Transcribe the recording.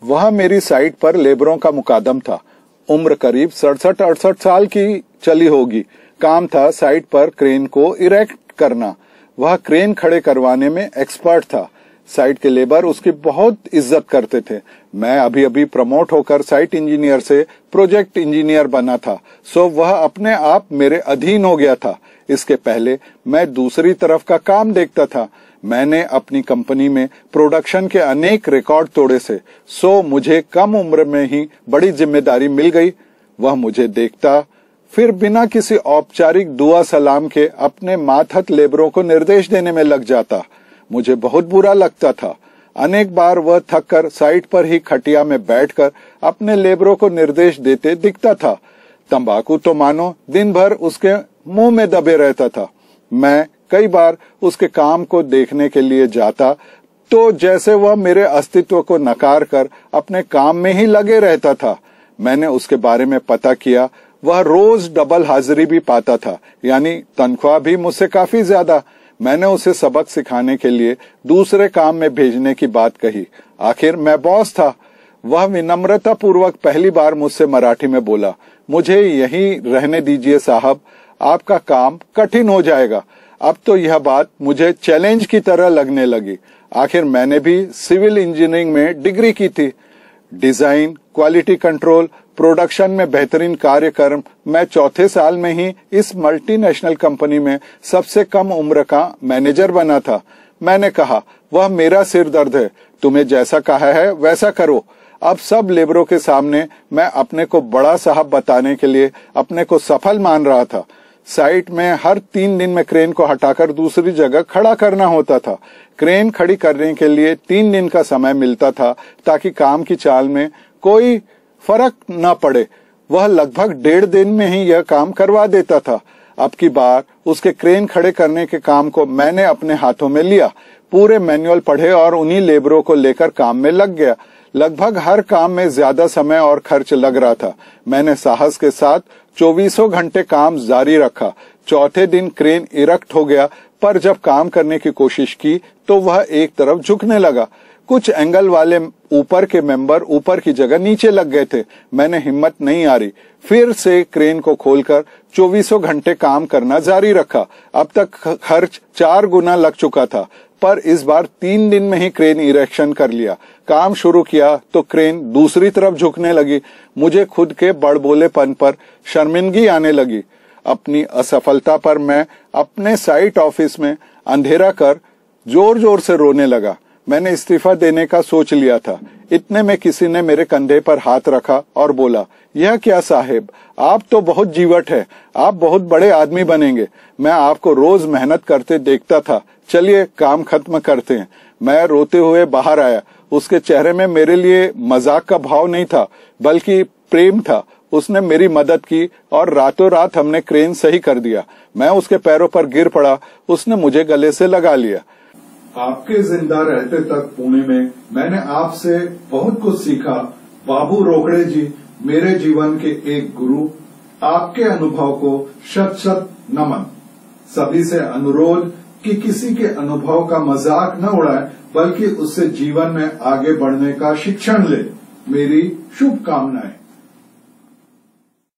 वह मेरी साइट पर लेबरों का मुकादम था। उम्र करीब 67-68 साल की चली होगी। काम था साइट पर क्रेन को इरेक्ट करना। वह क्रेन खड़े करवाने में एक्सपर्ट था। साइट के लेबर उसकी बहुत इज्जत करते थे। मैं अभी अभी प्रमोट होकर साइट इंजीनियर से प्रोजेक्ट इंजीनियर बना था, सो वह अपने आप मेरे अधीन हो गया था। इसके पहले मैं दूसरी तरफ का काम देखता था। मैंने अपनी कंपनी में प्रोडक्शन के अनेक रिकॉर्ड तोड़े से, सो मुझे कम उम्र में ही बड़ी जिम्मेदारी मिल गई। वह मुझे देखता, फिर बिना किसी औपचारिक दुआ सलाम के अपने मातहत लेबरों को निर्देश देने में लग जाता। मुझे बहुत बुरा लगता था। अनेक बार वह थककर साइट पर ही खटिया में बैठकर अपने लेबरों को निर्देश देते दिखता था। तंबाकू तो मानो दिन भर उसके मुंह में दबे रहता था। मैं कई बार उसके काम को देखने के लिए जाता तो जैसे वह मेरे अस्तित्व को नकार कर अपने काम में ही लगे रहता था। मैंने उसके बारे में पता किया। वह रोज डबल हाजिरी भी पाता था, यानी तनख्वाह भी मुझसे काफी ज्यादा। मैंने उसे सबक सिखाने के लिए दूसरे काम में भेजने की बात कही। आखिर मैं बॉस था। वह विनम्रता पूर्वक पहली बार मुझसे मराठी में बोला, मुझे यहीं रहने दीजिए साहब, आपका काम कठिन हो जाएगा। अब तो यह बात मुझे चैलेंज की तरह लगने लगी। आखिर मैंने भी सिविल इंजीनियरिंग में डिग्री की थी। डिजाइन, क्वालिटी कंट्रोल, प्रोडक्शन में बेहतरीन कार्य कर मैं चौथे साल में ही इस मल्टीनेशनल कंपनी में सबसे कम उम्र का मैनेजर बना था। मैंने कहा, वह मेरा सिर दर्द है, तुम्हें जैसा कहा है वैसा करो। अब सब लेबरों के सामने मैं अपने को बड़ा साहब बताने के लिए अपने को सफल मान रहा था। साइट में हर 3 दिन में क्रेन को हटाकर दूसरी जगह खड़ा करना होता था। क्रेन खड़ी करने के लिए 3 दिन का समय मिलता था ताकि काम की चाल में कोई फर्क न पड़े। वह लगभग 1.5 दिन में ही यह काम करवा देता था। अब की बार उसके क्रेन खड़े करने के काम को मैंने अपने हाथों में लिया। पूरे मैनुअल पढ़े और उन्हीं लेबरों को लेकर काम में लग गया। लगभग हर काम में ज्यादा समय और खर्च लग रहा था। मैंने साहस के साथ 24 घंटे काम जारी रखा। चौथे दिन क्रेन इरेक्ट हो गया, पर जब काम करने की कोशिश की तो वह एक तरफ झुकने लगा। कुछ एंगल वाले ऊपर के मेंबर ऊपर की जगह नीचे लग गए थे। मैंने हिम्मत नहीं हारी, फिर से क्रेन को खोलकर 24 घंटे काम करना जारी रखा। अब तक खर्च 4 गुना लग चुका था, पर इस बार 3 दिन में ही क्रेन इरेक्शन कर लिया। काम शुरू किया तो क्रेन दूसरी तरफ झुकने लगी। मुझे खुद के बड़बोलेपन पर शर्मिंदगी आने लगी। अपनी असफलता पर मैं अपने साइट ऑफिस में अंधेरा कर जोर जोर से रोने लगा। मैंने इस्तीफा देने का सोच लिया था। इतने में किसी ने मेरे कंधे पर हाथ रखा और बोला, यह क्या साहेब, आप तो बहुत जीवट है, आप बहुत बड़े आदमी बनेंगे। मैं आपको रोज मेहनत करते देखता था, चलिए काम खत्म करते हैं। मैं रोते हुए बाहर आया। उसके चेहरे में मेरे लिए मजाक का भाव नहीं था, बल्कि प्रेम था। उसने मेरी मदद की और रातों रात हमने क्रेन सही कर दिया। मैं उसके पैरों पर गिर पड़ा। उसने मुझे गले से लगा लिया। आपके जिंदा रहते तक पुणे में मैंने आपसे बहुत कुछ सीखा। बाबू रोकड़े जी मेरे जीवन के एक गुरु। आपके अनुभव को शत शत नमन। सभी से अनुरोध कि किसी के अनुभव का मजाक न उड़ाए, बल्कि उससे जीवन में आगे बढ़ने का शिक्षण ले। मेरी शुभकामनाएं।